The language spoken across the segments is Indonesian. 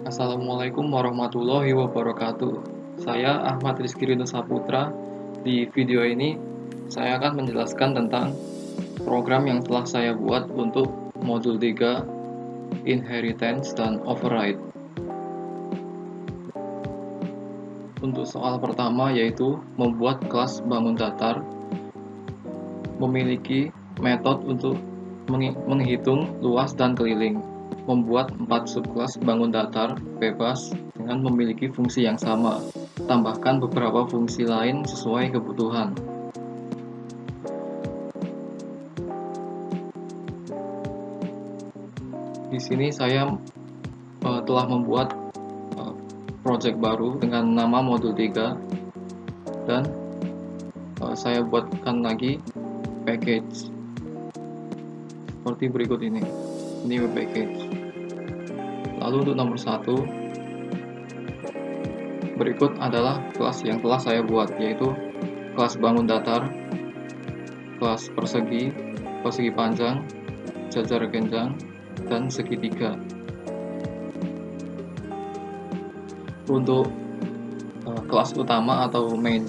Assalamualaikum warahmatullahi wabarakatuh. Saya Ahmad Rizky Ridho Saputra. Di video ini, saya akan menjelaskan tentang program yang telah saya buat untuk modul 3 Inheritance dan Override. Untuk soal pertama yaitu membuat kelas bangun datar, memiliki metode untuk menghitung luas dan keliling, membuat 4 subkelas bangun datar bebas dengan memiliki fungsi yang sama, tambahkan beberapa fungsi lain sesuai kebutuhan. Di sini saya telah membuat project baru dengan nama modul 3 dan saya buatkan lagi package seperti berikut ini new package. Lalu untuk nomor 1, berikut adalah kelas yang telah saya buat, yaitu kelas bangun datar, kelas persegi, persegi panjang, jajar genjang, dan segitiga. Untuk kelas utama atau main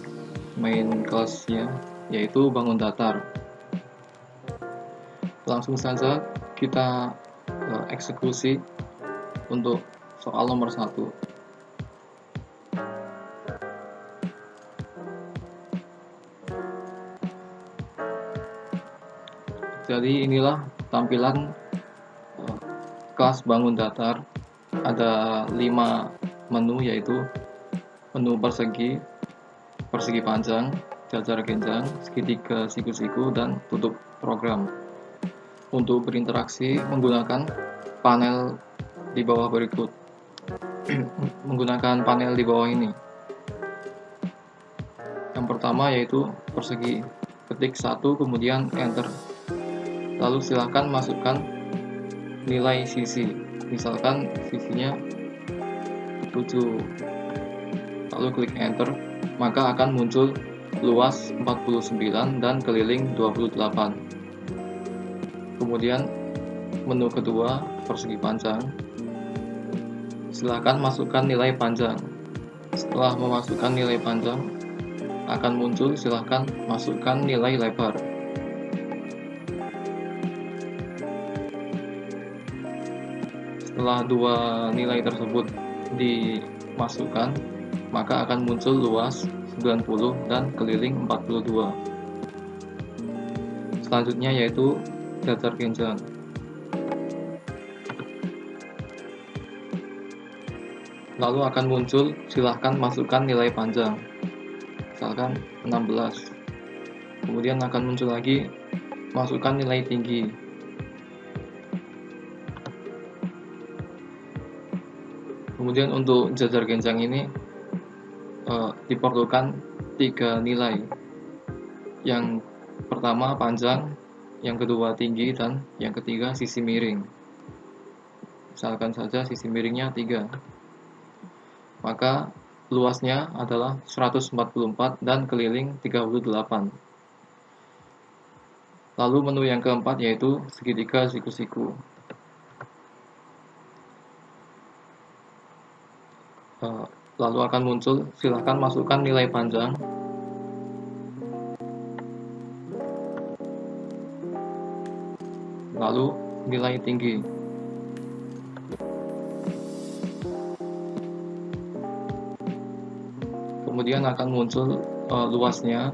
kelasnya yaitu bangun datar. Langsung saja kita eksekusi untuk soal nomor 1. Jadi inilah tampilan kelas bangun datar. Ada 5 menu, yaitu menu persegi, persegi panjang, jajar genjang, segitiga siku-siku, dan tutup program. Untuk berinteraksi menggunakan panel di bawah berikut. Menggunakan panel di bawah ini. Yang pertama yaitu persegi. Ketik 1 kemudian enter. Lalu silakan masukkan nilai sisi. Misalkan sisinya 7. Lalu klik enter, maka akan muncul luas 49 dan keliling 28. Kemudian menu kedua, persegi panjang. Silakan masukkan nilai panjang. Setelah memasukkan nilai panjang, akan muncul silakan masukkan nilai lebar. Setelah dua nilai tersebut dimasukkan, maka akan muncul luas 90 dan keliling 42. Selanjutnya yaitu jajar genjang. Lalu akan muncul silahkan masukkan nilai panjang, misalkan 16. Kemudian akan muncul lagi masukkan nilai tinggi. Kemudian untuk jajar genjang ini diperlukan 3 nilai. Yang pertama panjang, yang kedua tinggi, dan yang ketiga sisi miring. Misalkan saja sisi miringnya 3. Maka luasnya adalah 144 dan keliling 38. Lalu menu yang keempat yaitu segitiga siku-siku. Lalu akan muncul silahkan masukkan nilai panjang, lalu nilai tinggi. Kemudian akan muncul luasnya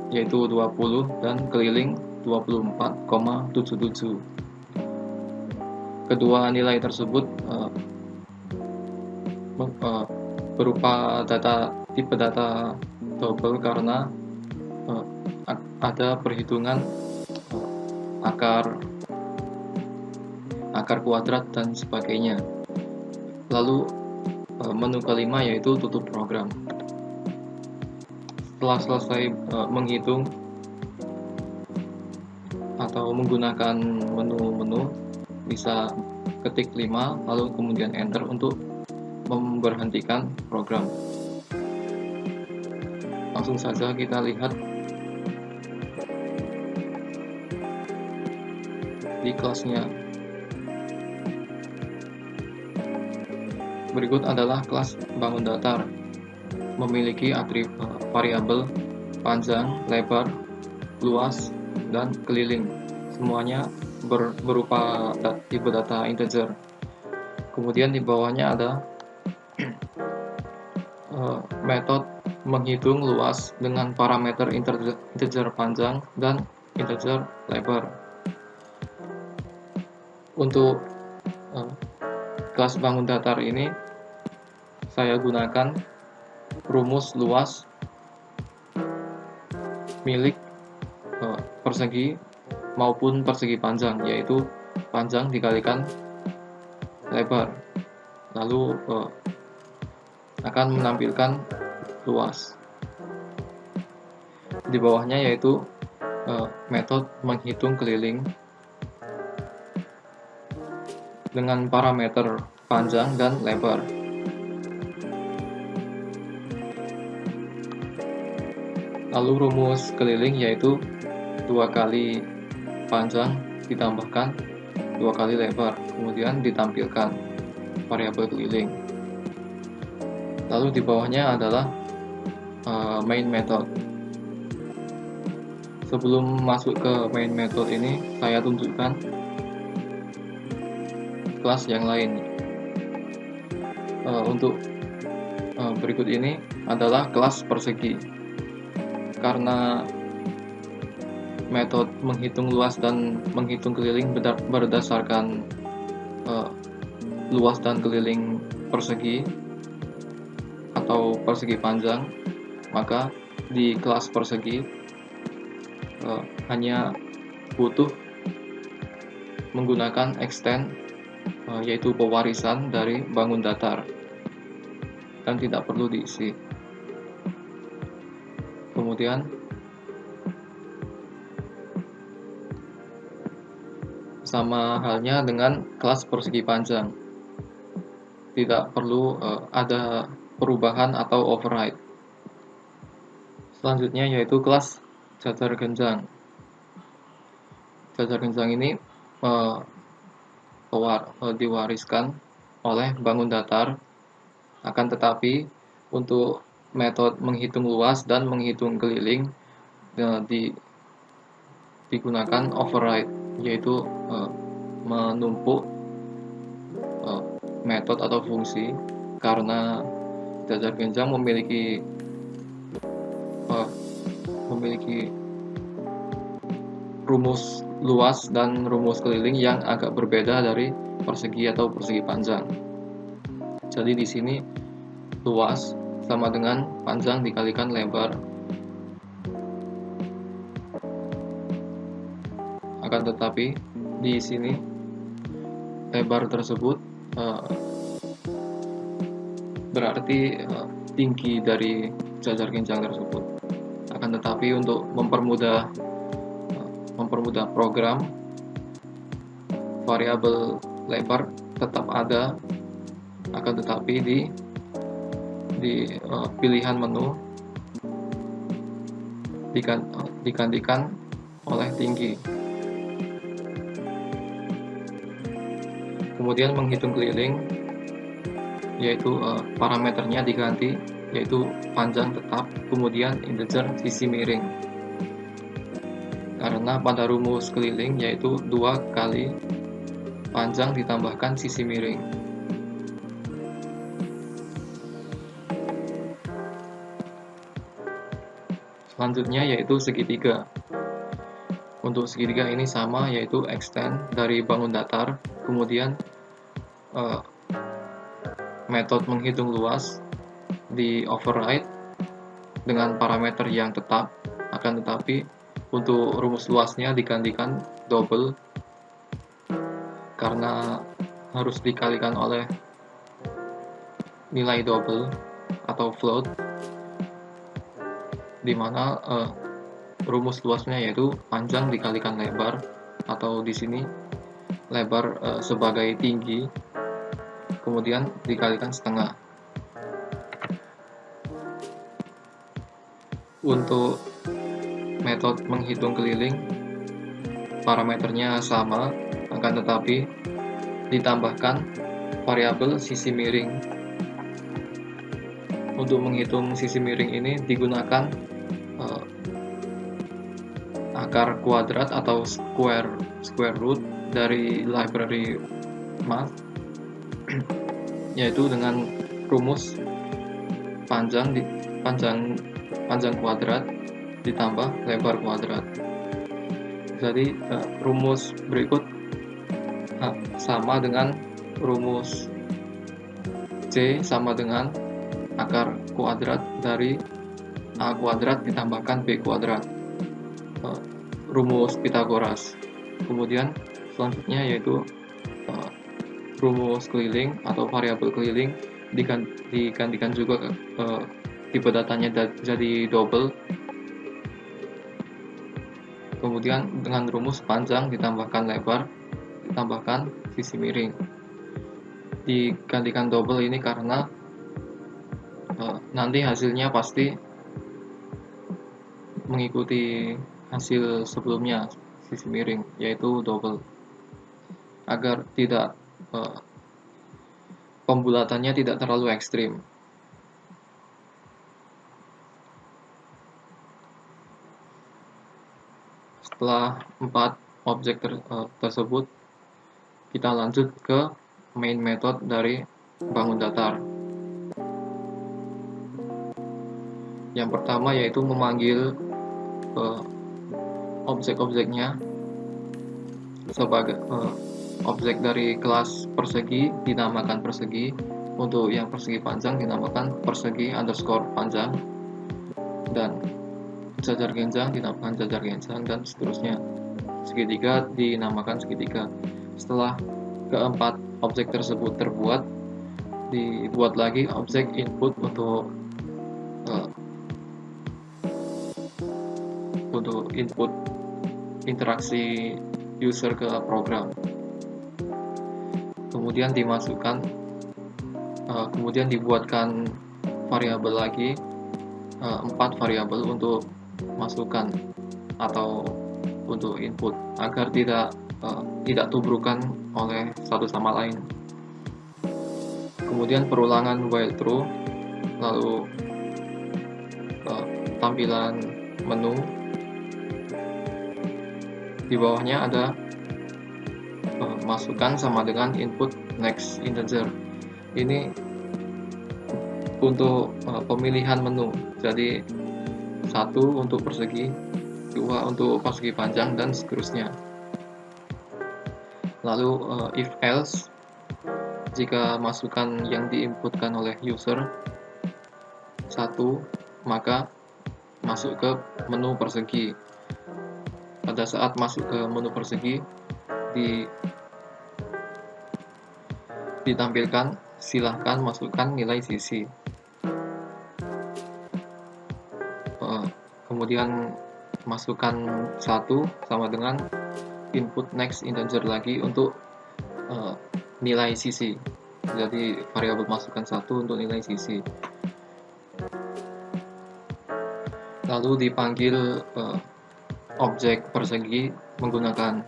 yaitu 20 dan keliling 24,77. Kedua nilai tersebut berupa tipe data double karena ada perhitungan akar kuadrat dan sebagainya. Lalu menu kelima yaitu tutup program. Setelah selesai menghitung atau menggunakan menu-menu, bisa ketik 5 lalu kemudian enter untuk memberhentikan program. Langsung saja kita lihat di kelasnya. Berikut adalah kelas bangun datar, memiliki variabel panjang, lebar, luas, dan keliling. Semuanya berupa tipe data integer. Kemudian di bawahnya ada metode menghitung luas dengan parameter integer panjang dan integer lebar. Untuk kelas bangun datar ini saya gunakan rumus luas milik persegi maupun persegi panjang, yaitu panjang dikalikan lebar, lalu akan menampilkan luas. Di bawahnya yaitu metode menghitung keliling dengan parameter panjang dan lebar. Lalu rumus keliling yaitu 2 kali panjang ditambahkan 2 kali lebar, kemudian ditampilkan variabel keliling. Lalu di bawahnya adalah main method. Sebelum masuk ke main method ini, saya tunjukkan kelas yang lain. Untuk berikut ini adalah kelas persegi. Karena metode menghitung luas dan menghitung keliling berdasarkan luas dan keliling persegi atau persegi panjang, maka di kelas persegi hanya butuh menggunakan extend, yaitu pewarisan dari bangun datar, dan tidak perlu diisi. Kemudian sama halnya dengan kelas persegi panjang, tidak perlu ada perubahan atau override. Selanjutnya yaitu kelas jajar genjang. Jajar genjang ini diwariskan oleh bangun datar, akan tetapi untuk metode menghitung luas dan menghitung keliling digunakan override, yaitu menumpuk metode atau fungsi, karena jajar genjang memiliki rumus luas dan rumus keliling yang agak berbeda dari persegi atau persegi panjang. Jadi di sini luas sama dengan panjang dikalikan lebar. Akan tetapi di sini lebar tersebut berarti tinggi dari jajar genjang tersebut. Akan tetapi untuk mempermudah program, variabel lebar tetap ada, akan tetapi di pilihan menu digantikan oleh tinggi. Kemudian menghitung keliling, yaitu parameternya diganti, yaitu panjang tetap, kemudian integer sisi miring. Karena pada rumus keliling yaitu 2 kali panjang ditambahkan sisi miring. Selanjutnya yaitu segitiga. Untuk segitiga ini sama, yaitu extend dari bangun datar, kemudian metode menghitung luas di override dengan parameter yang tetap, akan tetapi untuk rumus luasnya digantikan double karena harus dikalikan oleh nilai double atau float, di mana rumus luasnya yaitu panjang dikalikan lebar, atau di sini lebar sebagai tinggi, kemudian dikalikan setengah. Untuk metode menghitung keliling, parameternya sama, akan tetapi ditambahkan variabel sisi miring. Untuk menghitung sisi miring ini digunakan akar kuadrat atau square root dari library math, yaitu dengan rumus panjang kuadrat ditambah lebar kuadrat. Jadi rumus berikut sama dengan rumus C sama dengan akar kuadrat dari A kuadrat ditambahkan B kuadrat, rumus Pythagoras. Kemudian selanjutnya yaitu rumus keliling atau variabel keliling digantikan juga tipe datanya jadi double. Kemudian dengan rumus panjang ditambahkan lebar ditambahkan sisi miring. Digantikan double ini karena nanti hasilnya pasti mengikuti hasil sebelumnya sisi miring, yaitu double, agar tidak pembulatannya tidak terlalu ekstrim. Setelah 4 objek tersebut, kita lanjut ke main method dari bangun datar. Yang pertama yaitu memanggil objek-objeknya sebagai objek dari kelas persegi dinamakan persegi. Untuk yang persegi panjang dinamakan persegi underscore panjang, dan jajar genjang dinamakan jajar genjang, dan seterusnya. Segitiga dinamakan segitiga. Setelah keempat objek tersebut terbuat, dibuat lagi objek input untuk input interaksi user ke program. Kemudian kemudian dibuatkan variabel lagi, 4 variabel untuk masukan atau untuk input, agar tidak tubrukan oleh satu sama lain. Kemudian perulangan while true, lalu tampilan menu. Di bawahnya ada masukan sama dengan input next integer. Ini untuk pemilihan menu. Jadi 1 untuk persegi, 2 untuk persegi panjang, dan seterusnya. Lalu if else, jika masukan yang diinputkan oleh user 1, maka masuk ke menu persegi. Pada saat masuk ke menu persegi, ditampilkan silahkan masukkan nilai sisi. Kemudian masukkan 1 sama dengan input next integer lagi untuk nilai sisi. Jadi variabel masukkan 1 untuk nilai sisi. Lalu dipanggil objek persegi menggunakan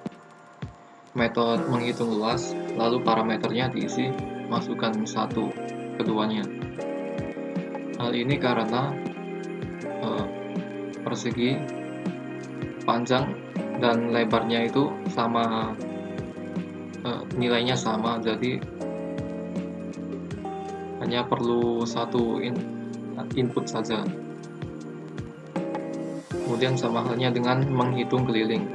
metode menghitung luas, lalu parameternya diisi masukkan 1 keduanya. Hal ini karena persegi panjang dan lebarnya itu sama, nilainya sama, jadi hanya perlu 1 input saja. Kemudian sama halnya dengan menghitung keliling.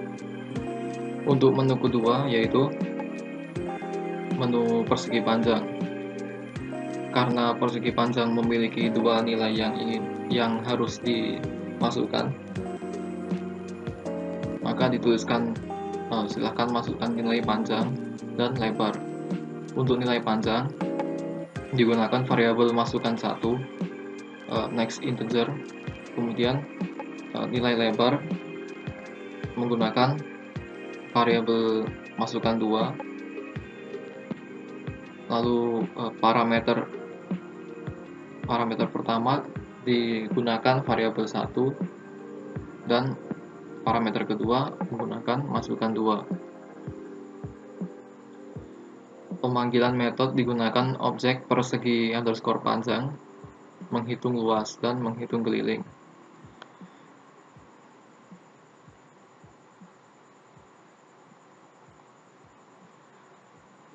Untuk menu kedua yaitu menu persegi panjang. Karena persegi panjang memiliki 2 nilai yang harus dimasukkan, maka dituliskan silahkan masukkan nilai panjang dan lebar. Untuk nilai panjang digunakan variabel masukkan 1 next integer, kemudian nilai lebar menggunakan variabel masukkan 2, lalu parameter pertama digunakan variabel 1 dan parameter kedua menggunakan masukkan 2. pemanggilan metode digunakan objek persegi underscore panjang, menghitung luas, dan menghitung keliling.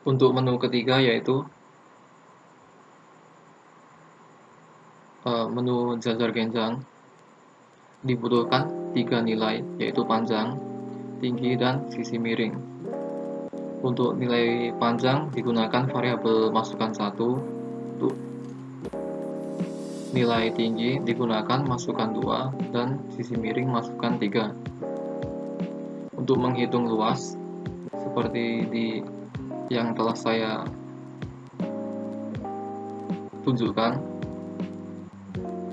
Untuk menu ketiga yaitu menu jajar genjang, dibutuhkan 3 nilai, yaitu panjang, tinggi, dan sisi miring. Untuk nilai panjang digunakan variabel masukan 1, untuk nilai tinggi digunakan masukan 2, dan sisi miring masukan 3. Untuk menghitung luas, seperti yang telah saya tunjukkan,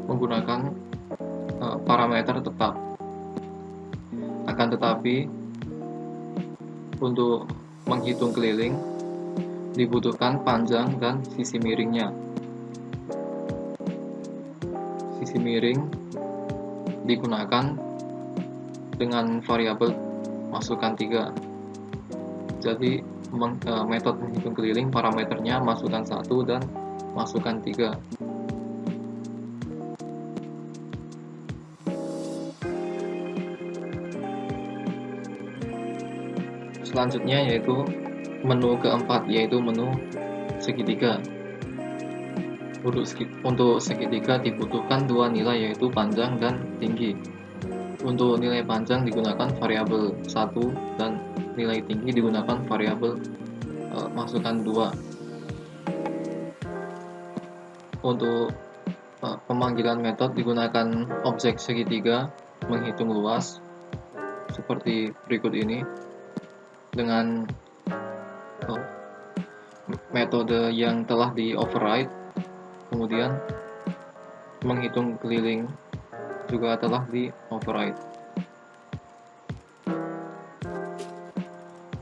menggunakan parameter tetap. Akan tetapi, untuk menghitung keliling dibutuhkan panjang dan sisi miringnya. Sisi miring digunakan dengan variabel masukan 3. Jadi metode menghitung keliling parameternya masukan 1 dan masukan 3. Selanjutnya yaitu menu keempat, yaitu menu segitiga. Untuk segitiga dibutuhkan 2 nilai, yaitu panjang dan tinggi. Untuk nilai panjang digunakan variabel 1 dan nilai tinggi digunakan variabel masukan 2. Untuk pemanggilan metode digunakan objek segitiga menghitung luas seperti berikut ini, dengan metode yang telah di override. Kemudian menghitung keliling juga telah di override.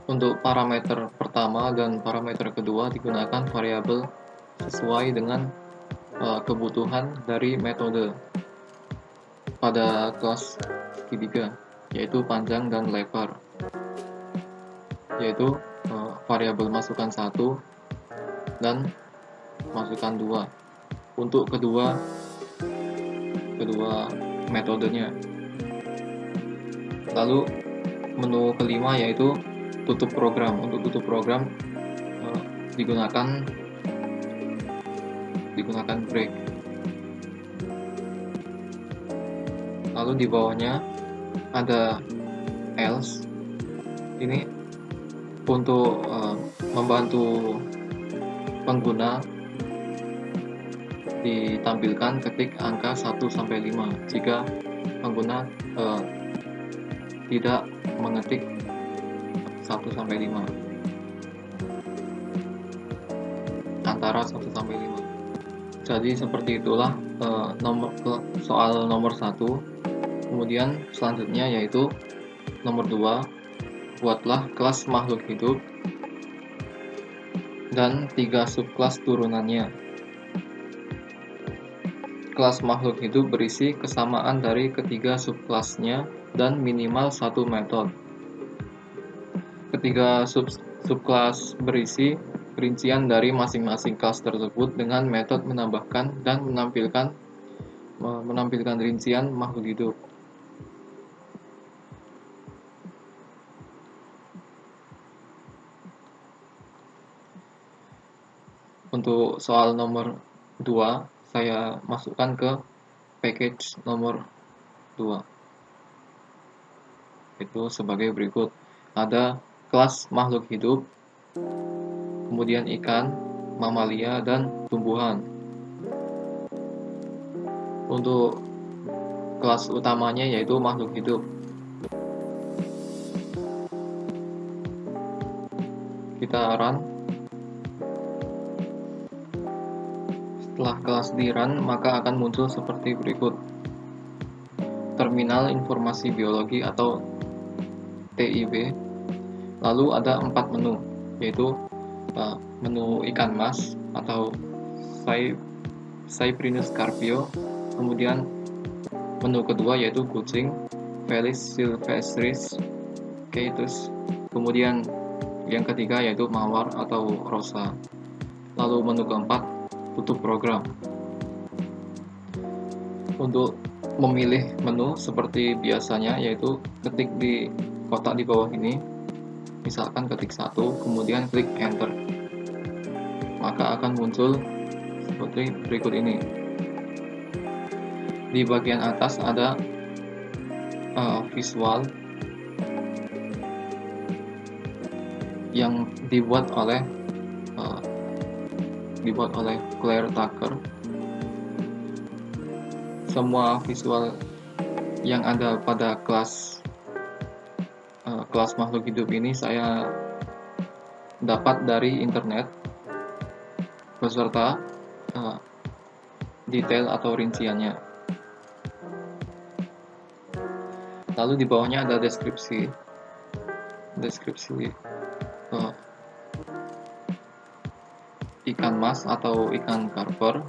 Untuk parameter pertama dan parameter kedua digunakan variabel sesuai dengan kebutuhan dari metode pada kelas segitiga, yaitu panjang dan lebar, yaitu variabel masukan 1 dan masukan 2 untuk kedua metodenya. Lalu menu kelima yaitu tutup program. Untuk tutup program digunakan break. Lalu di bawahnya ada else. Ini untuk membantu pengguna ditampilkan ketik angka 1-5 jika pengguna tidak mengetik 1-5, antara 1-5. Jadi seperti itulah soal nomor 1. Kemudian selanjutnya yaitu nomor 2, buatlah kelas makhluk hidup dan 3 subkelas turunannya. Kelas makhluk hidup berisi kesamaan dari ketiga subkelasnya dan minimal 1 metode. Ketiga subkelas berisi rincian dari masing-masing kelas tersebut dengan metode menambahkan dan menampilkan rincian makhluk hidup. Untuk soal nomor 2, saya masukkan ke package nomor 2. Itu sebagai berikut. Ada kelas makhluk hidup, kemudian ikan, mamalia, dan tumbuhan. Untuk kelas utamanya yaitu makhluk hidup. Kita run. Setelah kelas di run, maka akan muncul seperti berikut. Terminal informasi biologi atau TIB. Lalu ada 4 menu, yaitu menu ikan mas atau Cyprinus carpio. Kemudian menu kedua yaitu kucing, Felis silvestris caetus. Kemudian Yang ketiga yaitu mawar atau rosa. Lalu menu keempat, tutup program. Untuk memilih menu seperti biasanya, yaitu ketik di kotak di bawah ini, misalkan ketik 1, kemudian klik enter, maka akan muncul seperti berikut ini. Di bagian atas ada visual yang dibuat oleh Claire Tucker. Semua visual yang ada pada kelas makhluk hidup ini saya dapat dari internet beserta detail atau rinciannya. Lalu di bawahnya ada deskripsi ikan mas atau ikan karper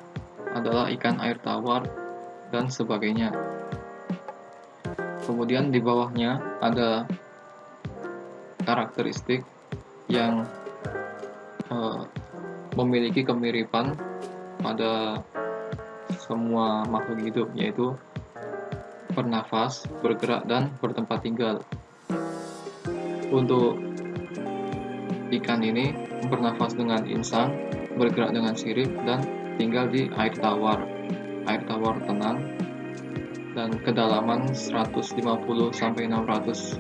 adalah ikan air tawar dan sebagainya. Kemudian di bawahnya ada karakteristik yang memiliki kemiripan pada semua makhluk hidup, yaitu bernafas, bergerak, dan bertempat tinggal. Untuk ikan ini bernafas dengan insang, bergerak dengan sirip, dan tinggal di air tawar tenang dan kedalaman 150-600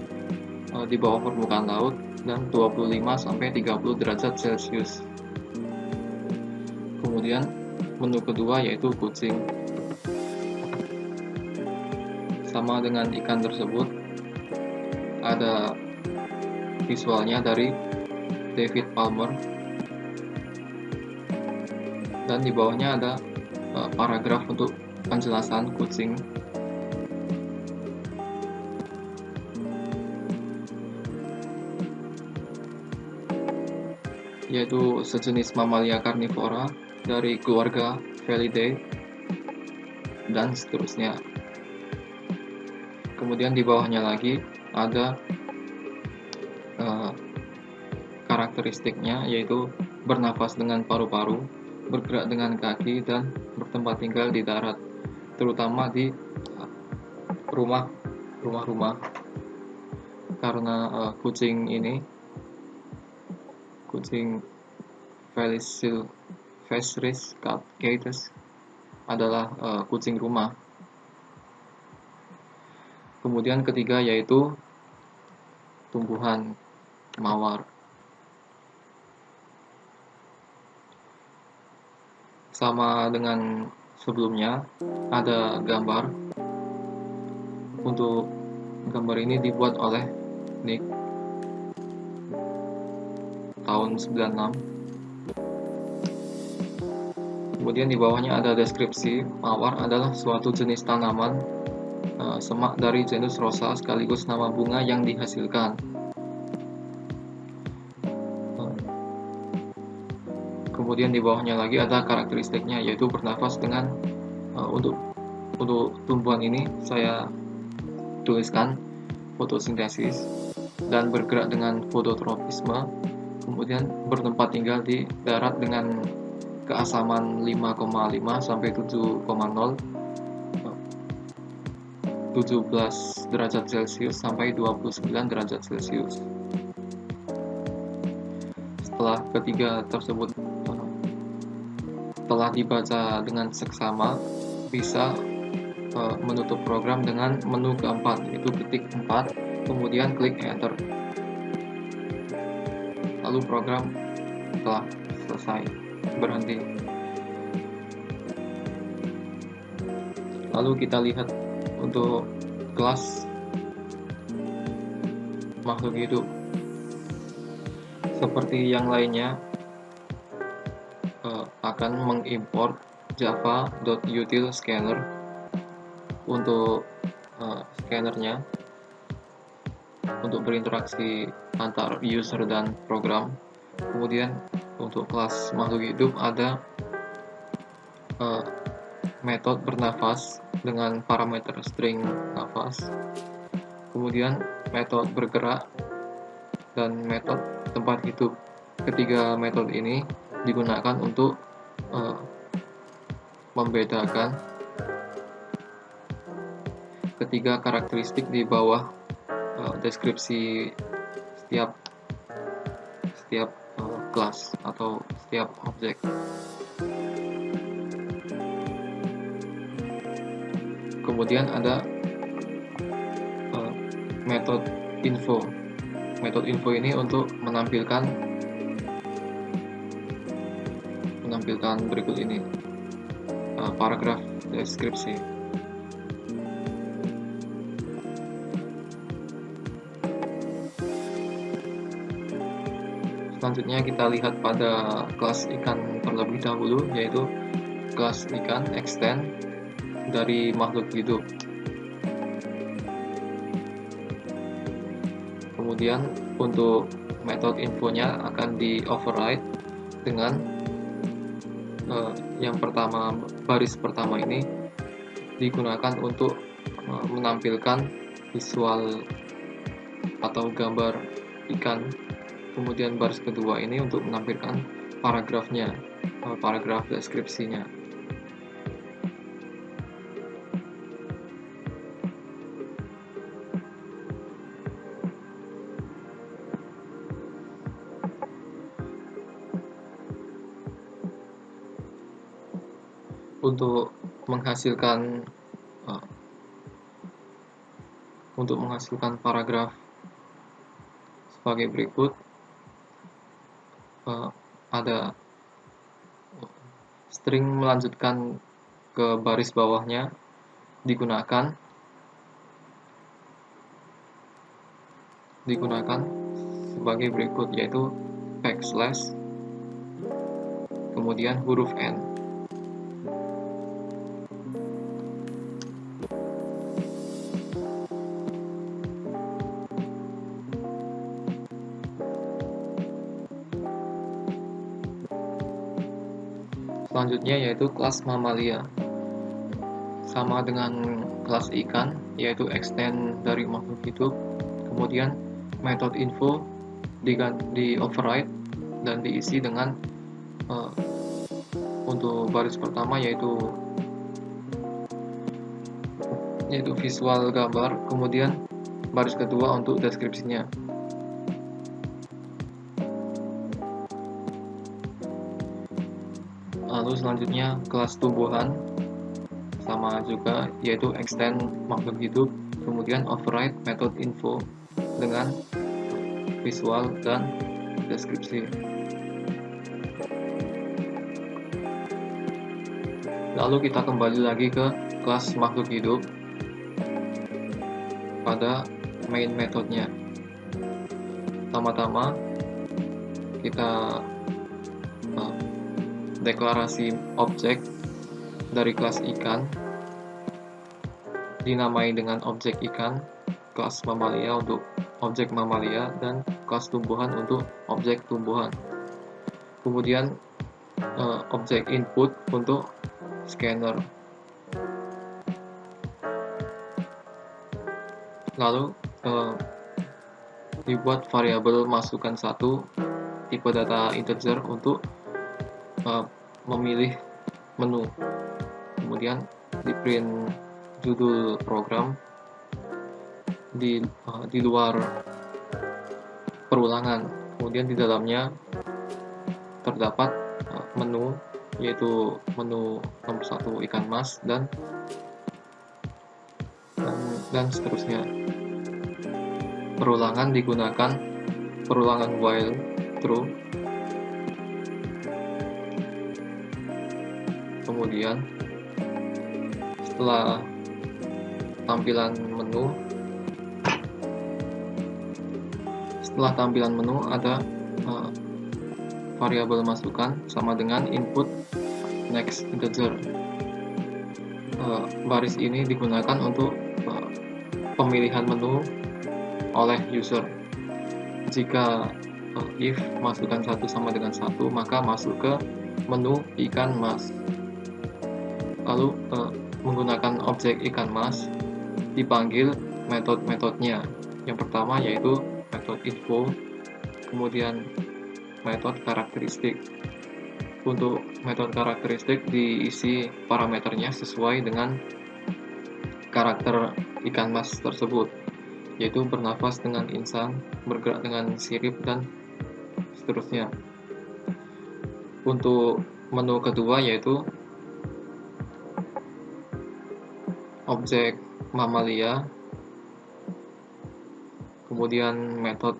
di bawah permukaan laut dan 25-30 derajat Celcius. Kemudian menu kedua yaitu kucing. Sama dengan ikan tersebut, ada visualnya dari David Palmer, dan di bawahnya ada paragraf untuk penjelasan kucing. Yaitu sejenis mamalia karnivora dari keluarga Felidae dan seterusnya. Kemudian di bawahnya lagi ada karakteristiknya, yaitu bernafas dengan paru-paru, bergerak dengan kaki, dan bertempat tinggal di darat, terutama di rumah-rumah. Karena kucing Felis catus adalah kucing rumah. Kemudian ketiga yaitu tumbuhan mawar. Sama dengan sebelumnya, ada gambar. Untuk gambar ini dibuat oleh Nick tahun 96. Kemudian di bawahnya ada deskripsi. Mawar adalah suatu jenis tanaman semak dari genus Rosa sekaligus nama bunga yang dihasilkan. Kemudian di bawahnya lagi ada karakteristiknya, yaitu bernafas dengan untuk tumbuhan ini saya tuliskan fotosintesis dan bergerak dengan fototropisme. Kemudian bertempat tinggal di darat dengan keasaman 5,5 sampai 7,0, 17 derajat Celcius sampai 29 derajat Celcius. Setelah ketiga tersebut telah dibaca dengan seksama, bisa menutup program dengan menu keempat, yaitu ketik 4, kemudian klik enter. Lalu program telah selesai, berhenti. Lalu kita lihat untuk kelas makhluk hidup. Seperti yang lainnya, akan mengimport java.util scanner untuk scannernya untuk berinteraksi antar user dan program. Kemudian untuk kelas makhluk hidup ada metode bernafas dengan parameter string nafas. Kemudian metode bergerak dan metode tempat hidup. Ketiga metode ini digunakan untuk membedakan ketiga karakteristik di bawah deskripsi setiap kelas atau setiap objek. Kemudian ada metode info. Metode info ini untuk menampilkan berikut ini, paragraf deskripsi. Selanjutnya kita lihat pada kelas ikan terlebih dahulu, yaitu kelas ikan extend dari makhluk hidup. Kemudian untuk metode infonya akan di override dengan yang pertama, baris pertama ini digunakan untuk menampilkan visual atau gambar ikan. Kemudian baris kedua ini untuk menampilkan paragrafnya, paragraf deskripsinya. Untuk menghasilkan paragraf sebagai berikut, ada string melanjutkan ke baris bawahnya digunakan sebagai berikut, yaitu backslash kemudian huruf N. Selanjutnya yaitu kelas mamalia, sama dengan kelas ikan, yaitu extend dari makhluk hidup. Kemudian metode info di override dan diisi dengan untuk baris pertama yaitu visual gambar, kemudian baris kedua untuk deskripsinya. Lalu selanjutnya kelas tumbuhan, sama juga, yaitu extend makhluk hidup, kemudian override metode info dengan visual dan deskripsi. Lalu kita kembali lagi ke kelas makhluk hidup pada main metodenya. Pertama-tama kita deklarasi objek dari kelas ikan dinamai dengan objek ikan, kelas mamalia untuk objek mamalia, dan kelas tumbuhan untuk objek tumbuhan. Kemudian objek input untuk scanner. Lalu dibuat variabel masukan 1 tipe data integer untuk memilih menu. Kemudian di print judul program di luar perulangan. Kemudian di dalamnya terdapat menu, yaitu menu nomor 1 ikan mas dan seterusnya. Perulangan digunakan perulangan while true. Kemudian setelah tampilan menu ada variabel masukan sama dengan input next integer. Baris ini digunakan untuk pemilihan menu oleh user. Jika if masukan 1 sama dengan 1, maka masuk ke menu ikan mas. Lalu menggunakan objek ikan mas dipanggil metode-metodenya. Yang pertama yaitu metode info, Kemudian metode karakteristik. Untuk metode karakteristik diisi parameternya sesuai dengan karakter ikan mas tersebut, yaitu bernafas dengan insan, bergerak dengan sirip, dan seterusnya. Untuk menu kedua yaitu objek mamalia, kemudian metode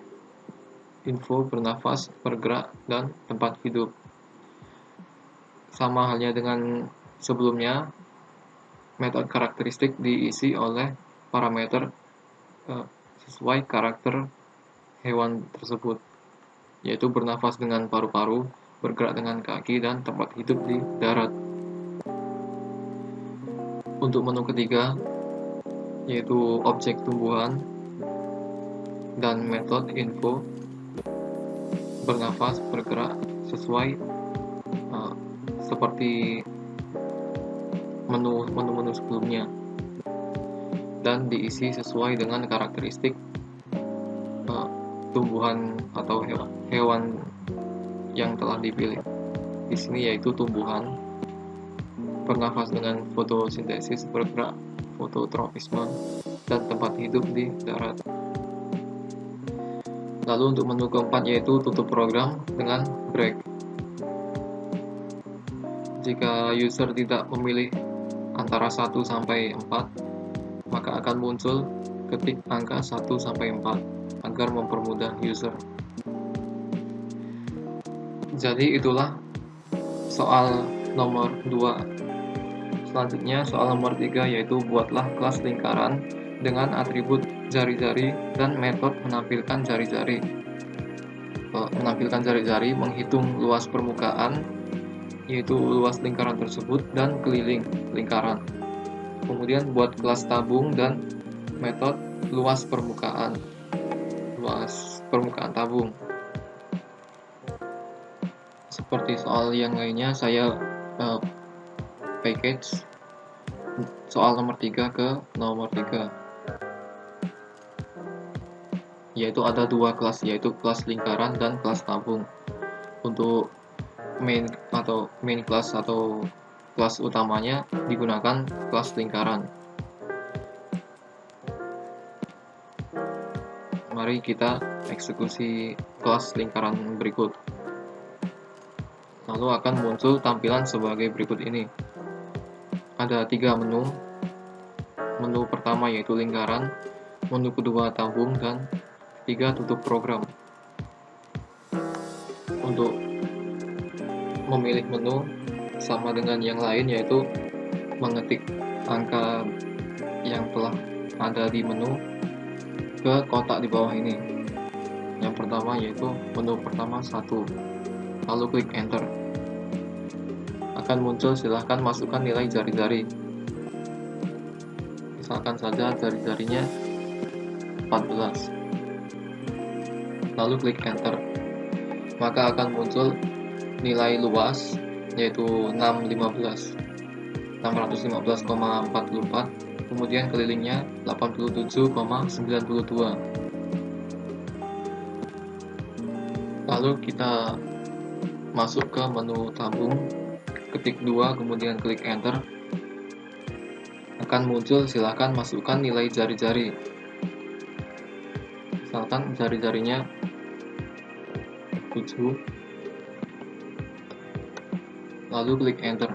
info, bernafas, bergerak, dan tempat hidup. Sama halnya dengan sebelumnya, metode karakteristik diisi oleh parameter sesuai karakter hewan tersebut, yaitu bernafas dengan paru-paru, bergerak dengan kaki, dan tempat hidup di darat. Untuk menu ketiga, yaitu objek tumbuhan dan metode info, bernafas, bergerak, sesuai seperti menu sebelumnya, dan diisi sesuai dengan karakteristik tumbuhan atau hewan yang telah dipilih. Di sini yaitu tumbuhan, bernafas dengan fotosintesis, bergerak, fototropisme, dan tempat hidup di darat. Lalu untuk menu keempat yaitu tutup program dengan break. Jika user tidak memilih antara 1 sampai 4, maka akan muncul ketik angka 1 sampai 4 agar mempermudah user. Jadi itulah soal nomor 2. Selanjutnya soal nomor 3 yaitu buatlah kelas lingkaran dengan atribut jari-jari dan metode menampilkan jari-jari. Menampilkan jari-jari menghitung luas permukaan, yaitu luas lingkaran tersebut, dan keliling lingkaran. Kemudian buat kelas tabung dan metode luas permukaan tabung. Seperti soal yang lainnya, saya package soal nomor 3 ke nomor 3, yaitu ada dua kelas, yaitu kelas lingkaran dan kelas tabung. Untuk main class atau kelas utamanya digunakan kelas lingkaran. Mari kita eksekusi kelas lingkaran berikut. Lalu akan muncul tampilan sebagai berikut ini. Ada 3 menu. Menu pertama yaitu lingkaran, menu kedua tabung, dan ketiga tutup program. Untuk memilih menu sama dengan yang lain, yaitu mengetik angka yang telah ada di menu ke kotak di bawah ini. Yang pertama yaitu menu pertama 1, lalu klik enter. Akan muncul silahkan masukkan nilai jari-jari. Misalkan saja jari-jarinya 14, lalu klik enter. Maka akan muncul nilai luas yaitu 615,44, kemudian kelilingnya 87,92. Lalu kita masuk ke menu tabung, ketik 2, kemudian klik enter. Akan muncul silahkan masukkan nilai jari-jari. Misalkan jari-jarinya 7, lalu klik enter.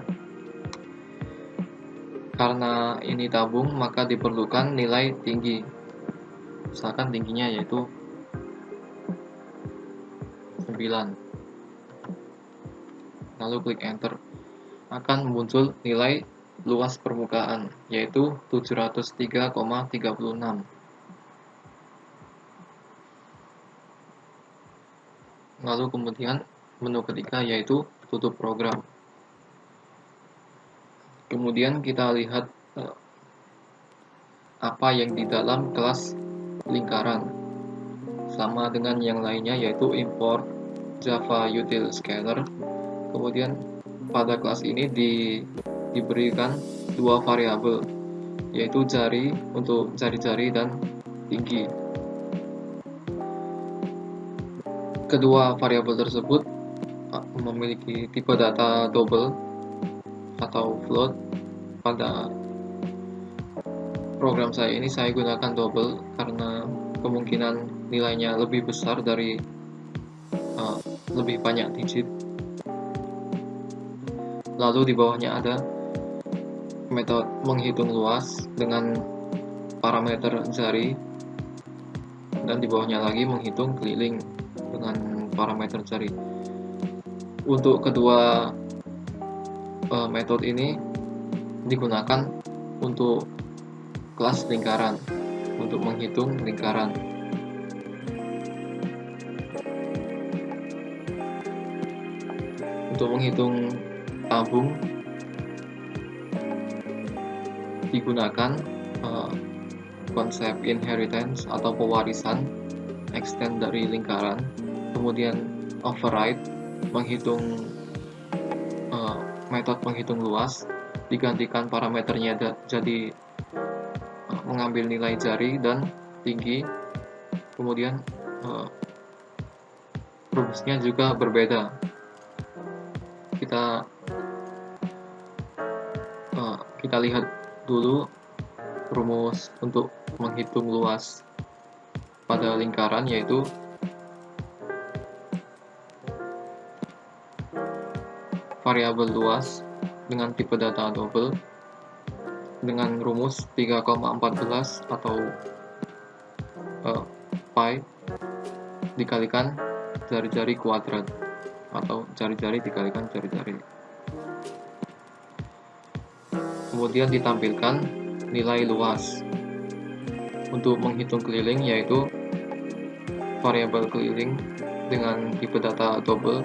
Karena ini tabung, maka diperlukan nilai tinggi. Misalkan tingginya yaitu 9, lalu klik enter. Akan muncul nilai luas permukaan yaitu 703,36. Lalu kemudian menu ketiga yaitu tutup program. Kemudian kita lihat apa yang di dalam kelas lingkaran. Sama dengan yang lainnya yaitu import Java util scalar. Kemudian pada kelas ini diberikan dua variabel, yaitu jari untuk jari-jari dan tinggi. Kedua variabel tersebut memiliki tipe data double atau float. Pada program saya ini saya gunakan double karena kemungkinan nilainya lebih besar dari lebih banyak digit. Lalu di bawahnya ada metode menghitung luas dengan parameter jari, dan di bawahnya lagi menghitung keliling dengan parameter jari. Untuk kedua metode ini digunakan untuk kelas lingkaran, untuk menghitung lingkaran. Untuk menghitung tabung digunakan konsep inheritance atau pewarisan, extend dari lingkaran, kemudian override menghitung metode menghitung luas, digantikan parameternya jadi mengambil nilai jari dan tinggi, kemudian rumusnya juga berbeda. Kita lihat dulu rumus untuk menghitung luas pada lingkaran, yaitu variabel luas dengan tipe data double dengan rumus 3,14 atau pi dikalikan jari-jari kuadrat atau jari-jari dikalikan jari-jari. Kemudian ditampilkan nilai luas. Untuk menghitung keliling, yaitu variabel keliling dengan tipe data double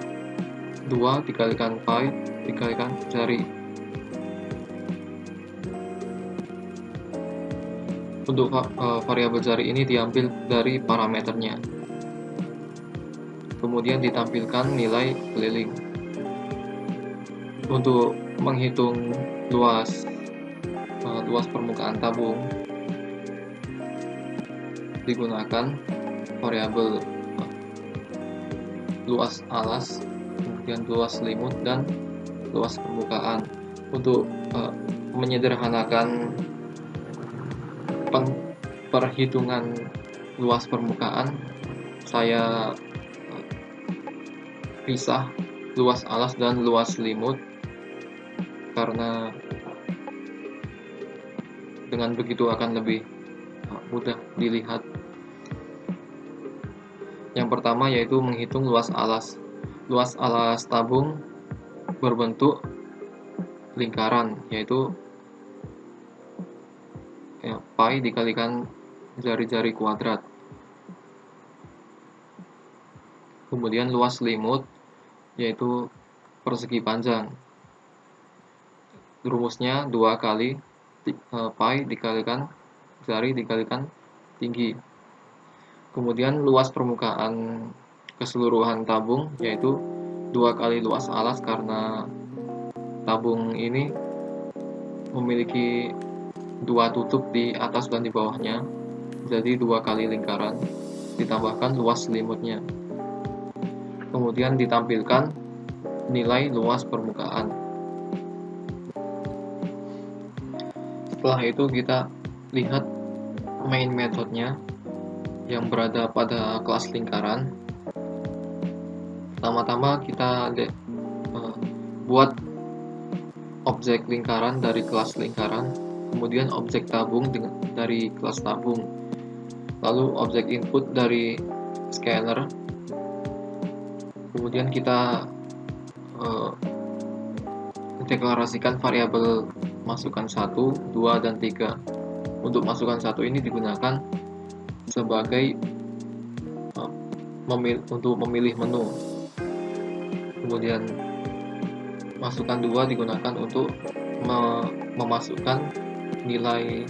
2 dikalikan pi dikalikan jari. Untuk variabel jari ini diambil dari parameternya. Kemudian ditampilkan nilai keliling. Untuk menghitung luas permukaan tabung digunakan variabel luas alas, kemudian luas selimut dan luas permukaan. Untuk menyederhanakan perhitungan luas permukaan, saya pisah luas alas dan luas selimut karena dengan begitu akan lebih mudah dilihat. Yang pertama yaitu menghitung luas alas. Luas alas tabung berbentuk lingkaran, yaitu pi dikalikan jari-jari kuadrat. Kemudian luas selimut yaitu persegi panjang. Rumusnya 2 kali pi dikalikan jari dikalikan tinggi. Kemudian luas permukaan keseluruhan tabung yaitu 2 kali luas alas, karena tabung ini memiliki 2 tutup di atas dan di bawahnya, jadi 2 kali lingkaran ditambahkan luas selimutnya. Kemudian ditampilkan nilai luas permukaan. Setelah itu kita lihat main metodenya yang berada pada kelas lingkaran. Pertama-tama kita buat objek lingkaran dari kelas lingkaran, kemudian objek tabung dari kelas tabung, lalu objek input dari scanner. Kemudian kita deklarasikan variabel masukan 1, 2, dan 3. Untuk masukan 1 ini digunakan sebagai untuk memilih menu. Kemudian masukan 2 digunakan untuk memasukkan nilai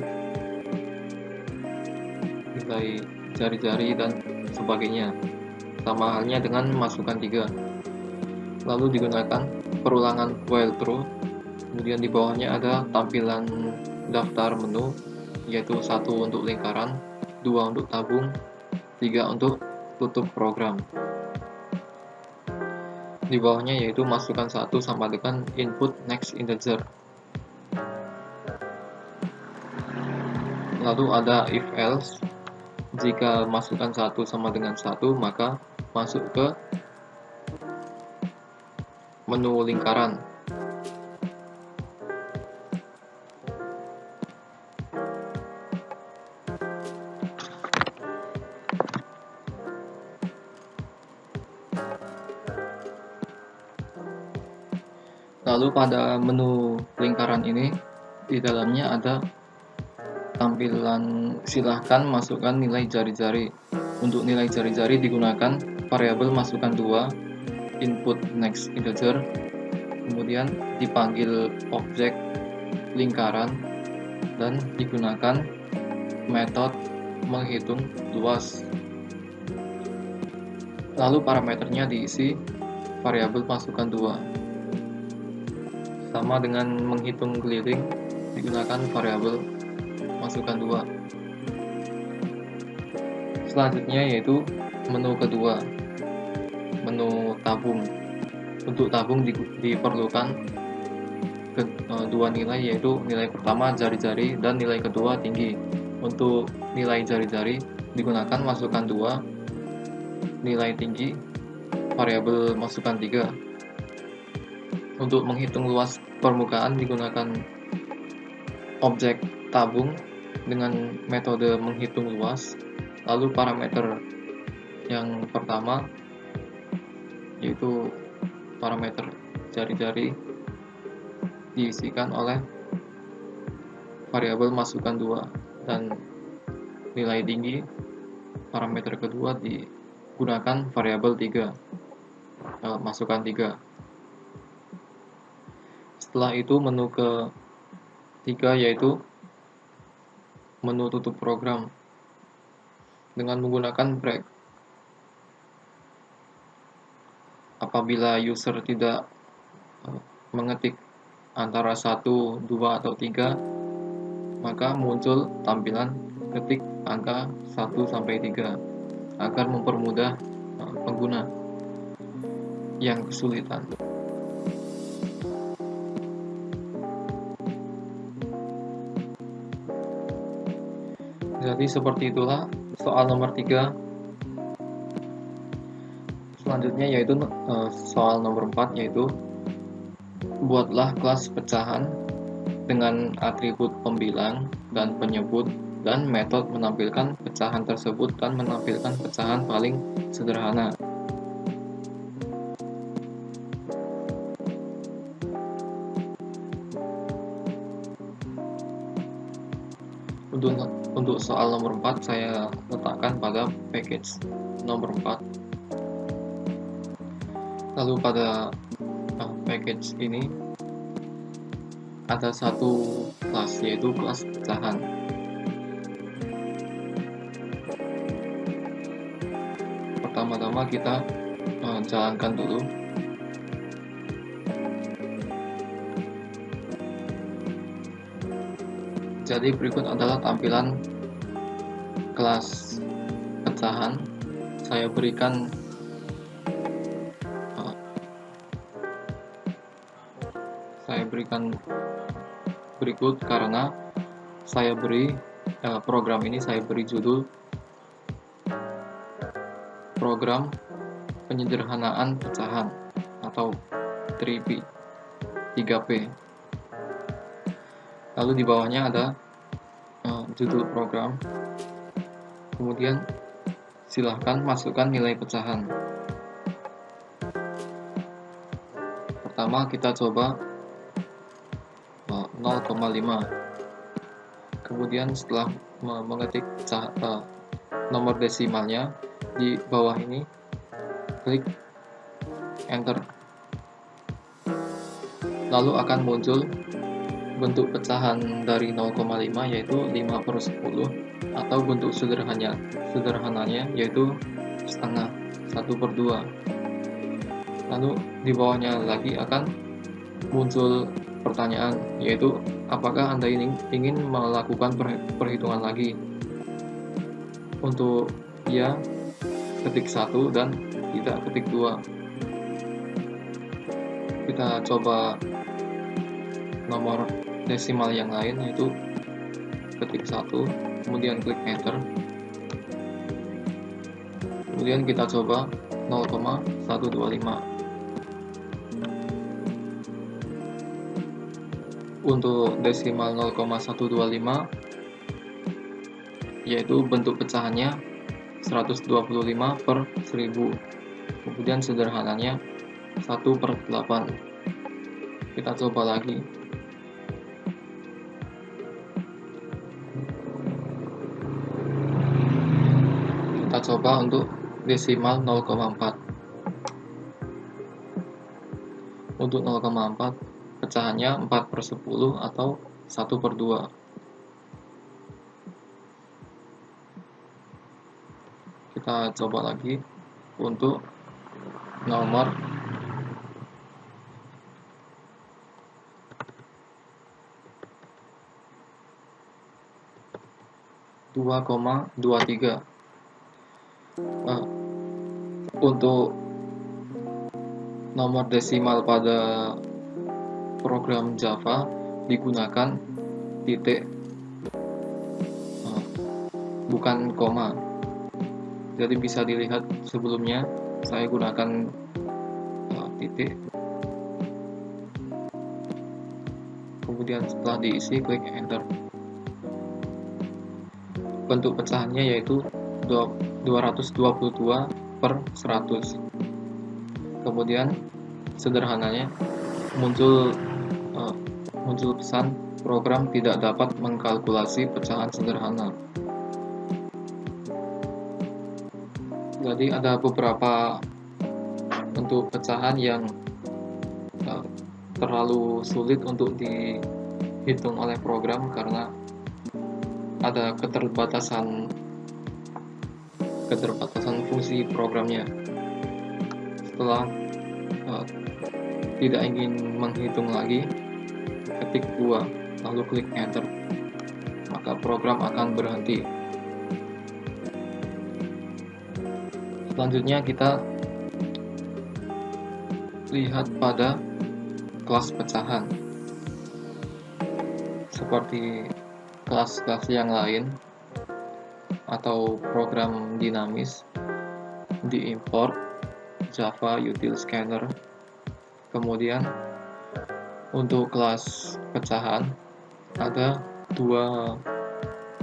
jari-jari dan sebagainya. Sama halnya dengan masukan 3. Lalu digunakan perulangan while true. Kemudian di bawahnya ada tampilan daftar menu, yaitu 1 untuk lingkaran, 2 untuk tabung, 3 untuk tutup program. di bawahnya, yaitu masukkan 1 sama dengan input next integer. Lalu ada if else, jika masukkan 1 sama dengan 1, maka masuk ke menu lingkaran. Lalu pada menu lingkaran ini, di dalamnya ada tampilan silahkan masukkan nilai jari-jari. Untuk nilai jari-jari digunakan variabel masukkan 2, input next integer, kemudian dipanggil objek lingkaran, dan digunakan metode menghitung luas. Lalu parameternya diisi variabel masukkan 2. Sama dengan menghitung keliling, digunakan variabel masukkan 2. Selanjutnya yaitu menu kedua, menu tabung. Untuk tabung diperlukan dua nilai, yaitu nilai pertama jari-jari dan nilai kedua tinggi. Untuk nilai jari-jari digunakan masukkan 2, nilai tinggi variabel masukkan 3. Untuk menghitung luas permukaan digunakan objek tabung dengan metode menghitung luas. Lalu parameter yang pertama yaitu parameter jari-jari diisikan oleh variabel masukkan 2, dan nilai tinggi parameter kedua digunakan variabel 3, masukkan 3. Setelah itu menu ketiga yaitu menu tutup program dengan menggunakan break. Apabila user tidak mengetik antara 1, 2, atau 3, maka muncul tampilan ketik angka 1 sampai 3 agar mempermudah pengguna yang kesulitan. Jadi seperti itulah soal nomor 3. Selanjutnya yaitu soal nomor 4, yaitu buatlah kelas pecahan dengan atribut pembilang dan penyebut dan metode menampilkan pecahan tersebut dan menampilkan pecahan paling sederhana. Untuk soal nomor 4 saya letakkan pada package nomor 4. Lalu pada package ini ada satu kelas, yaitu kelas pecahan. Pertama-tama kita jalankan dulu. Jadi berikut adalah tampilan kelas pecahan. Saya berikan berikut karena saya beri program ini saya beri judul program penyederhanaan pecahan atau 3P. Lalu di bawahnya ada judul program, kemudian silahkan masukkan nilai pecahan. Pertama kita coba 0,5. Kemudian setelah mengetik nomor desimalnya di bawah ini, klik enter. Lalu akan muncul bentuk pecahan dari 0,5 yaitu 5/10, atau bentuk sederhananya yaitu setengah, 1/2. Lalu di bawahnya lagi akan muncul pertanyaan, yaitu apakah Anda ingin melakukan perhitungan lagi. Untuk ya, ketik 1 dan tidak ketik 2. kita coba nomor desimal yang lain, yaitu ketik 1, kemudian klik enter. Kemudian kita coba 0,125. Untuk desimal 0,125 yaitu bentuk pecahannya 125 per 1000. Kemudian sederhananya 1/8. Kita coba lagi. Kita coba untuk desimal 0,4. Untuk 0,4 pecahannya 4/10 atau 1/2. Kita coba lagi untuk nomor 2,23. Untuk nomor desimal pada program Java digunakan titik, bukan koma. Jadi bisa dilihat sebelumnya saya gunakan titik. Kemudian setelah diisi klik enter. Bentuk pecahannya yaitu 222/100. Kemudian sederhananya muncul pesan program tidak dapat mengkalkulasi pecahan sederhana. Jadi ada beberapa bentuk pecahan yang terlalu sulit untuk dihitung oleh program karena ada keterbatasan fungsi programnya. Setelah tidak ingin menghitung lagi, ketik 2 lalu klik enter, maka program akan berhenti. Selanjutnya kita lihat pada kelas pecahan. Seperti kelas-kelas yang lain atau program dinamis, diimport Java Util Scanner. Kemudian untuk kelas pecahan ada dua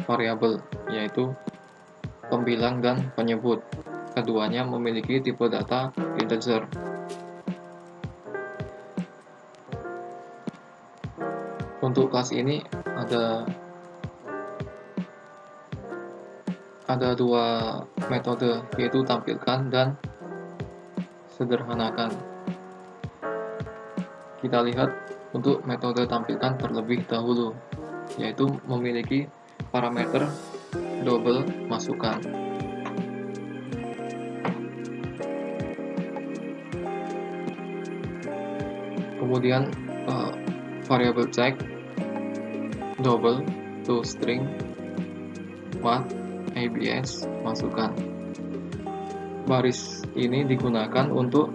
variabel, yaitu pembilang dan penyebut. Keduanya memiliki tipe data integer. Untuk kelas ini ada dua metode, yaitu tampilkan dan sederhanakan. Kita lihat untuk metode tampilkan terlebih dahulu, yaitu memiliki parameter double masukan. Kemudian variabel check double to string math ABS masukan. Baris ini digunakan untuk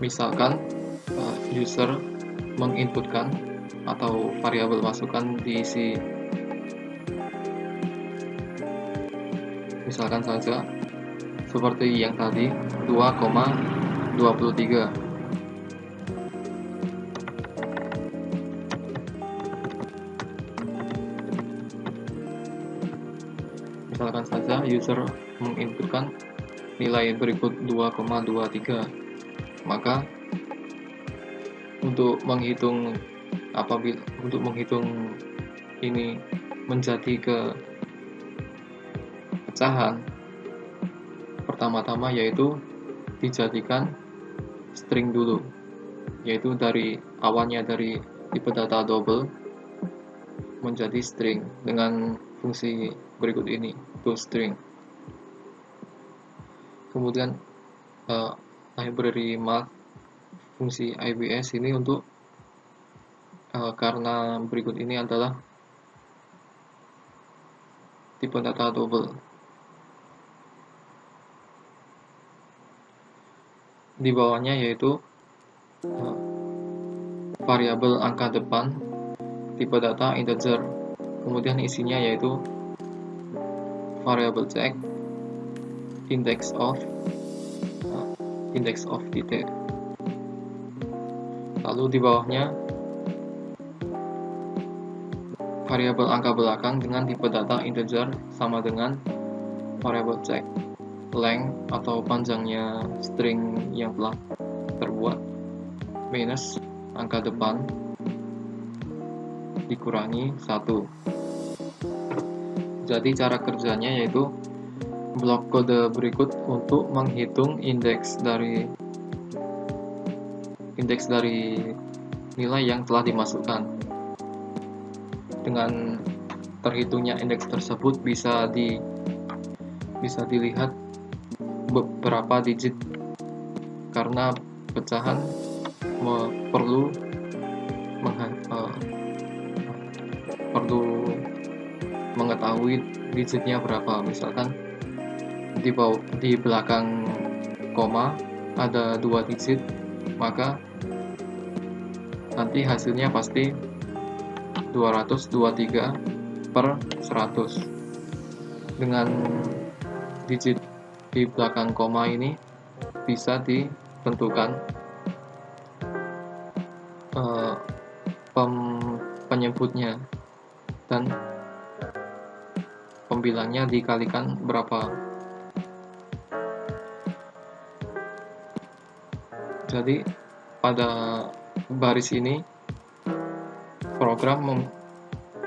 misalkan user menginputkan atau variabel masukan diisi, misalkan saja seperti yang tadi 2,23. Misalkan saja user menginputkan nilai berikut 2,23, maka untuk menghitung ini menjadi ke pecahan, pertama-tama yaitu dijadikan string dulu, yaitu awalnya dari tipe data double menjadi string dengan fungsi berikut ini, toString. Kemudian library math fungsi IBS ini untuk karena berikut ini adalah tipe data double. Di bawahnya yaitu variabel angka depan, tipe data integer, kemudian isinya yaitu variabel check, index of titik. Lalu di bawahnya variabel angka belakang dengan tipe data integer sama dengan variabel check, length atau panjangnya string yang telah terbuat, minus angka depan dikurangi 1. Jadi cara kerjanya yaitu blok kode berikut untuk menghitung indeks dari nilai yang telah dimasukkan. Dengan terhitungnya indeks tersebut bisa dilihat beberapa digit, karena pecahan perlu mengetahui digitnya berapa. Misalkan di belakang koma ada 2 digit, maka nanti hasilnya pasti 223 per 100. Dengan digit di belakang koma ini bisa ditentukan penyebutnya dan pembilangnya dikalikan berapa. Jadi pada baris ini program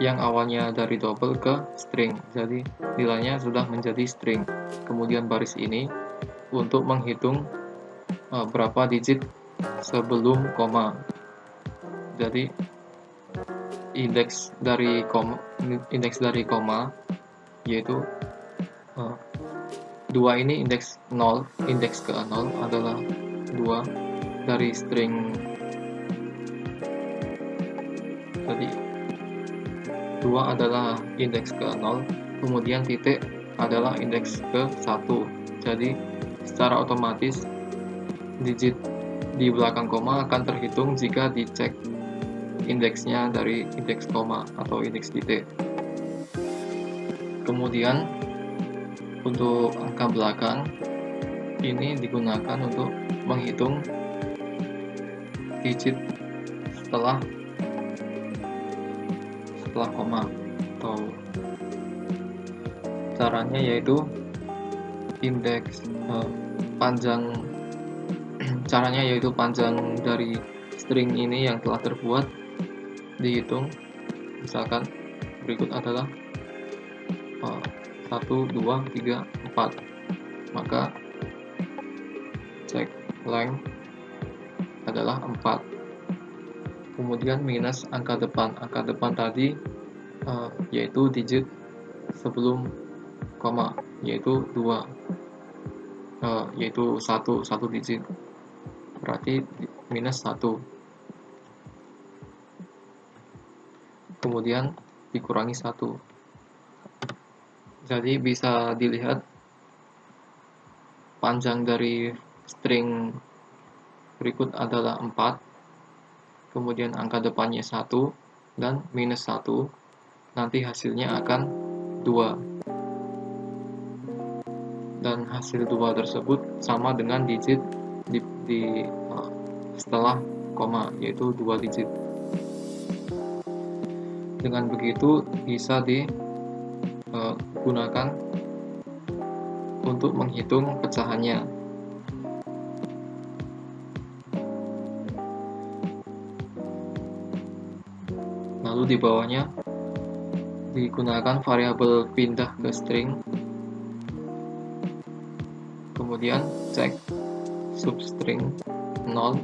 yang awalnya dari double ke string, jadi nilainya sudah menjadi string. Kemudian baris ini untuk menghitung berapa digit sebelum koma. Jadi indeks dari koma yaitu 2 ini indeks 0, indeks ke 0 adalah 2 dari string. Jadi 2 adalah indeks ke 0, kemudian titik adalah indeks ke 1. Jadi secara otomatis digit di belakang koma akan terhitung jika dicek indeksnya dari indeks koma atau indeks titik. Kemudian untuk angka belakang ini digunakan untuk menghitung digit setelah koma, atau caranya yaitu panjang dari string ini yang telah terbuat dihitung. Misalkan berikut adalah 1, 2, 3, 4, maka check length adalah 4. Kemudian minus angka depan tadi yaitu digit sebelum koma, yaitu 2, yaitu 1 digit, berarti minus 1. Kemudian dikurangi 1. Jadi bisa dilihat panjang dari string berikut adalah 4, kemudian angka depannya 1 dan minus 1, nanti hasilnya akan 2, dan hasil 2 tersebut sama dengan digit setelah koma, yaitu 2 digit. Dengan begitu bisa digunakan untuk menghitung pecahannya. Lalu di bawahnya digunakan variabel pindah ke string, kemudian cek substring 0,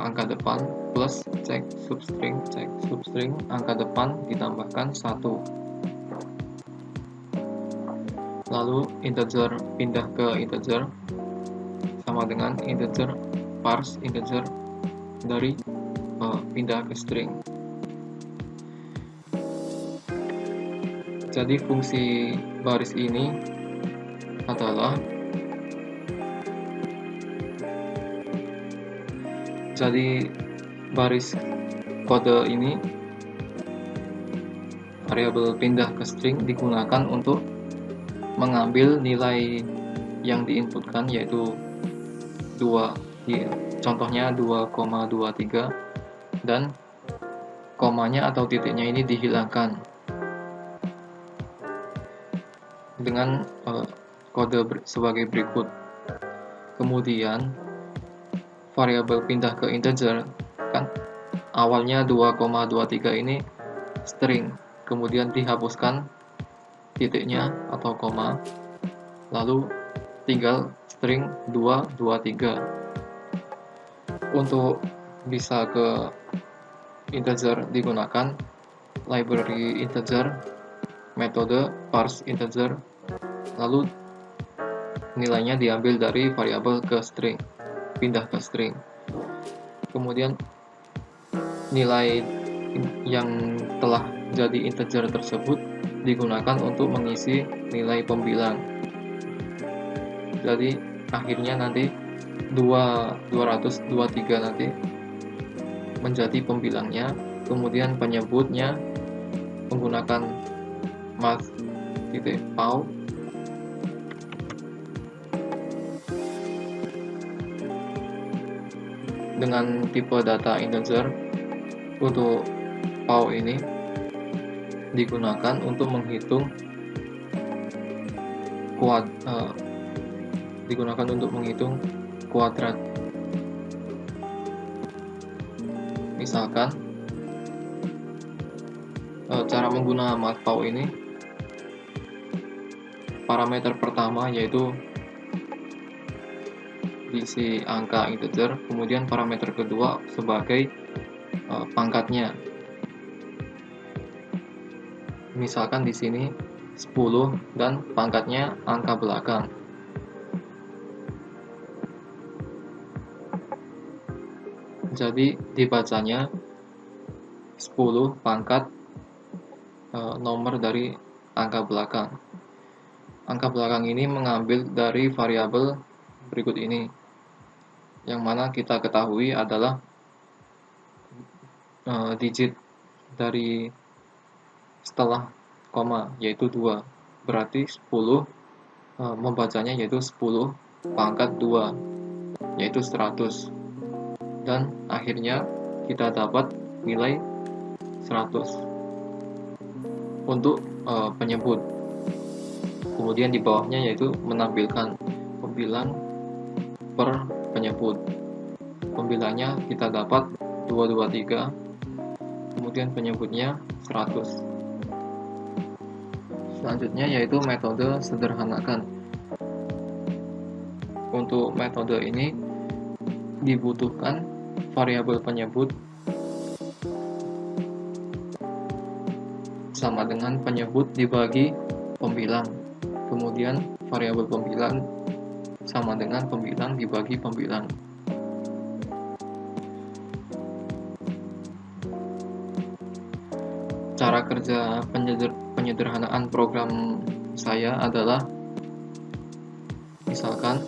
angka depan plus cek substring angka depan ditambahkan 1. Lalu integer pindah ke integer sama dengan integer parse integer dari pindah ke string. Jadi fungsi baris ini adalah Jadi baris kode ini, variabel pindah ke string, digunakan untuk mengambil nilai yang diinputkan, yaitu 2, contohnya 2,23, dan komanya atau titiknya ini dihilangkan dengan kode sebagai berikut. Kemudian variabel pindah ke integer, kan awalnya 2,23 ini string, kemudian dihapuskan titiknya atau koma, lalu tinggal string 223. Untuk bisa ke integer digunakan library integer, metode parse integer, lalu nilainya diambil dari variabel ke string, pindah ke string. Kemudian nilai yang telah jadi integer tersebut digunakan untuk mengisi nilai pembilang. Jadi akhirnya nanti 223 nanti menjadi pembilangnya, kemudian penyebutnya menggunakan math.pau dengan tipe data integer. Untuk pau ini digunakan untuk menghitung kuadrat. Misalkan cara menggunakan math.pau ini, parameter pertama yaitu diisi angka integer, kemudian parameter kedua sebagai pangkatnya. Misalkan di sini 10 dan pangkatnya angka belakang. Jadi dibacanya 10 pangkat nomor dari angka belakang. Angka belakang ini mengambil dari variabel berikut ini, yang mana kita ketahui adalah digit dari setelah koma, yaitu 2. Berarti 10 membacanya yaitu 10 pangkat 2, yaitu 100. Dan akhirnya kita dapat nilai 100 untuk penyebut. Kemudian di bawahnya yaitu menampilkan pembilang per penyebut. Pembilangnya kita dapat 223, kemudian penyebutnya 100. Selanjutnya yaitu metode sederhanakan. Untuk metode ini dibutuhkan variabel penyebut sama dengan penyebut dibagi pembilang, kemudian variabel pembilang sama dengan pembilang dibagi pembilang. Cara kerja penyederhanaan program saya adalah, misalkan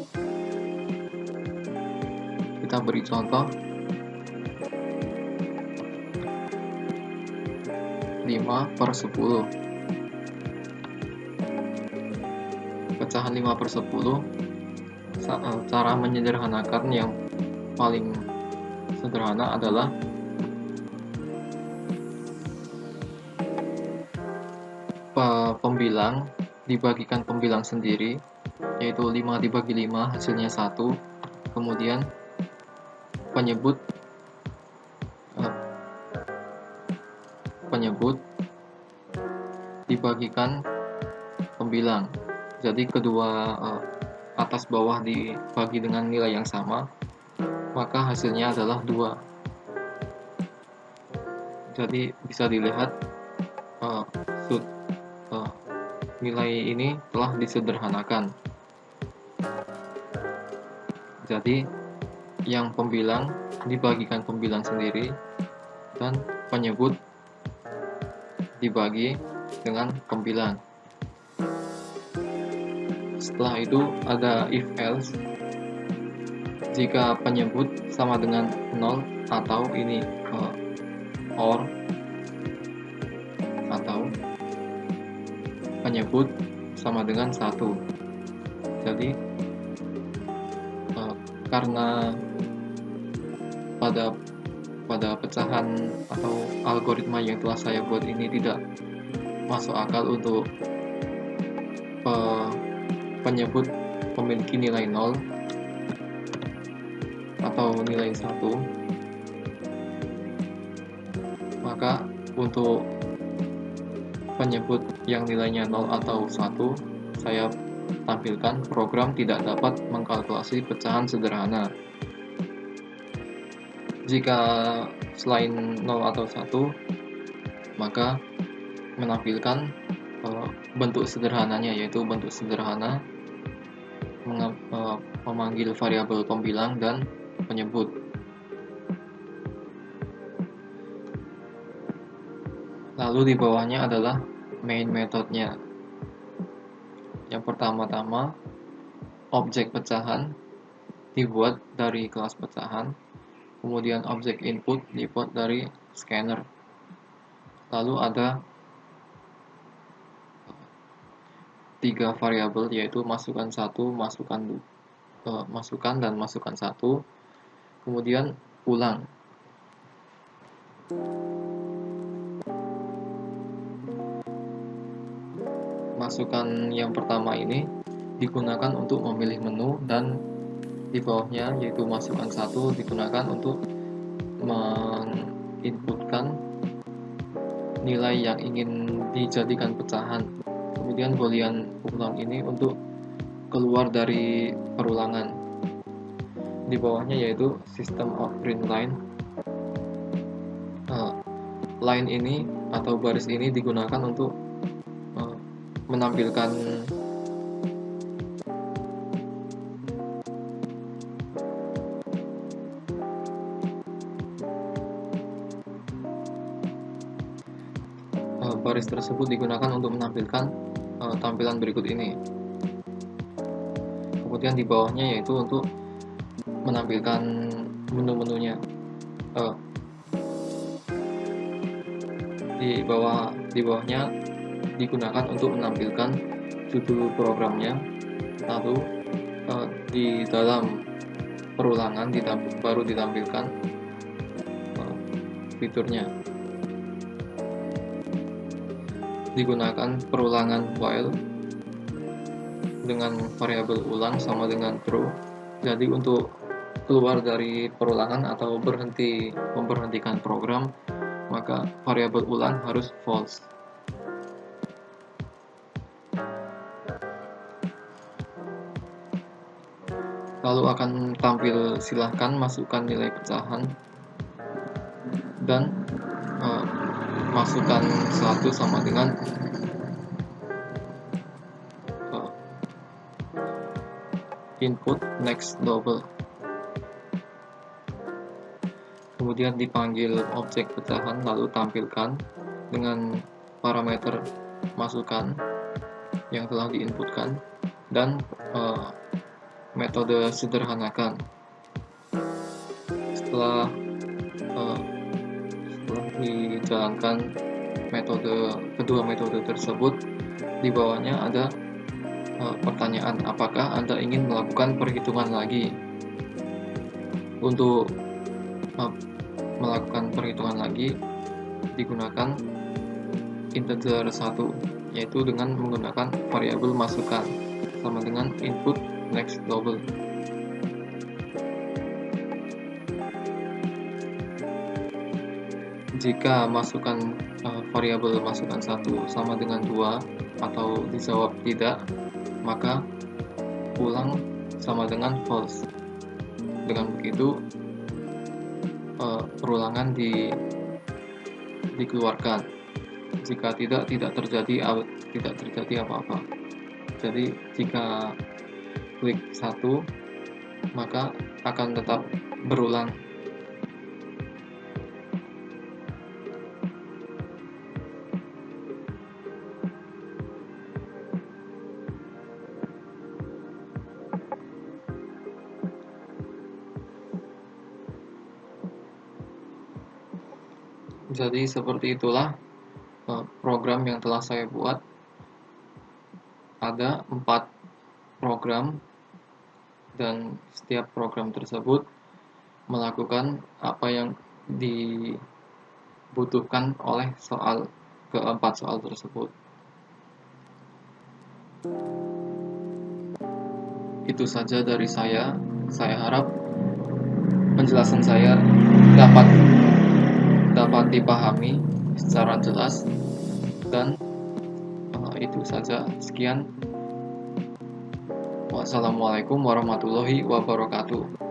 kita beri contoh 5/10. Pecahan 5/10, cara menyederhanakan yang paling sederhana adalah pembilang dibagikan pembilang sendiri, yaitu 5 dibagi 5 hasilnya 1. Kemudian penyebut dibagikan pembilang. Jadi kedua atas bawah dibagi dengan nilai yang sama, maka hasilnya adalah 2. Jadi bisa dilihat nilai ini telah disederhanakan. Jadi yang pembilang dibagikan pembilang sendiri, dan penyebut dibagi dengan pembilang. Setelah itu ada if else. Jika penyebut sama dengan 0 atau ini OR, atau penyebut sama dengan 1. Jadi karena pada pecahan atau algoritma yang telah saya buat ini tidak masuk akal untuk penyebut memiliki nilai 0 atau nilai 1, maka untuk penyebut yang nilainya 0 atau 1, saya tampilkan program tidak dapat mengkalkulasi pecahan sederhana. Jika selain 0 atau 1, maka menampilkan bentuk sederhananya, yaitu bentuk sederhana memanggil variabel pembilang dan penyebut. Lalu di bawahnya adalah main metodenya. Yang pertama-tama, objek pecahan dibuat dari kelas pecahan, kemudian objek input dibuat dari scanner. Lalu ada 3 variabel, yaitu masukkan 1, masukkan dan masukkan 1, kemudian ulang. Masukan yang pertama ini digunakan untuk memilih menu, dan di bawahnya yaitu masukan 1 digunakan untuk menginputkan nilai yang ingin dijadikan pecahan. Kemudian boolean ulang ini untuk keluar dari perulangan. Di bawahnya yaitu system of print line. Line ini atau baris ini digunakan untuk menampilkan baris tersebut digunakan untuk menampilkan tampilan berikut ini. Kemudian di bawahnya yaitu untuk menampilkan menu-menunya. Di bawahnya digunakan untuk menampilkan judul programnya. Lalu di dalam perulangan baru ditampilkan fiturnya. Digunakan perulangan while dengan variabel ulang sama dengan true. Jadi untuk keluar dari perulangan atau memberhentikan program, maka variabel ulang harus false. Lalu akan tampil silahkan masukkan nilai pecahan, dan masukkan 1 sama dengan input next double. Kemudian dipanggil objek pecahan, lalu tampilkan dengan parameter masukan yang telah diinputkan, dan metode sederhanakan. Setelah dijalankan kedua metode tersebut, di bawahnya ada pertanyaan, apakah Anda ingin melakukan perhitungan lagi? Untuk melakukan perhitungan lagi digunakan integer 1, yaitu dengan menggunakan variabel masukan sama dengan input next double. Jika variabel masukan 1 sama dengan 2 atau dijawab tidak, maka ulang sama dengan false. Dengan begitu perulangan dikeluarkan. Jika tidak terjadi apa-apa. Jadi jika klik 1, maka akan tetap berulang. Jadi seperti itulah program yang telah saya buat. Ada 4 program, dan setiap program tersebut melakukan apa yang dibutuhkan oleh keempat soal tersebut. Itu saja dari saya. Saya harap penjelasan saya dapat dipahami secara jelas, dan itu saja. Sekian. Wassalamualaikum warahmatullahi wabarakatuh.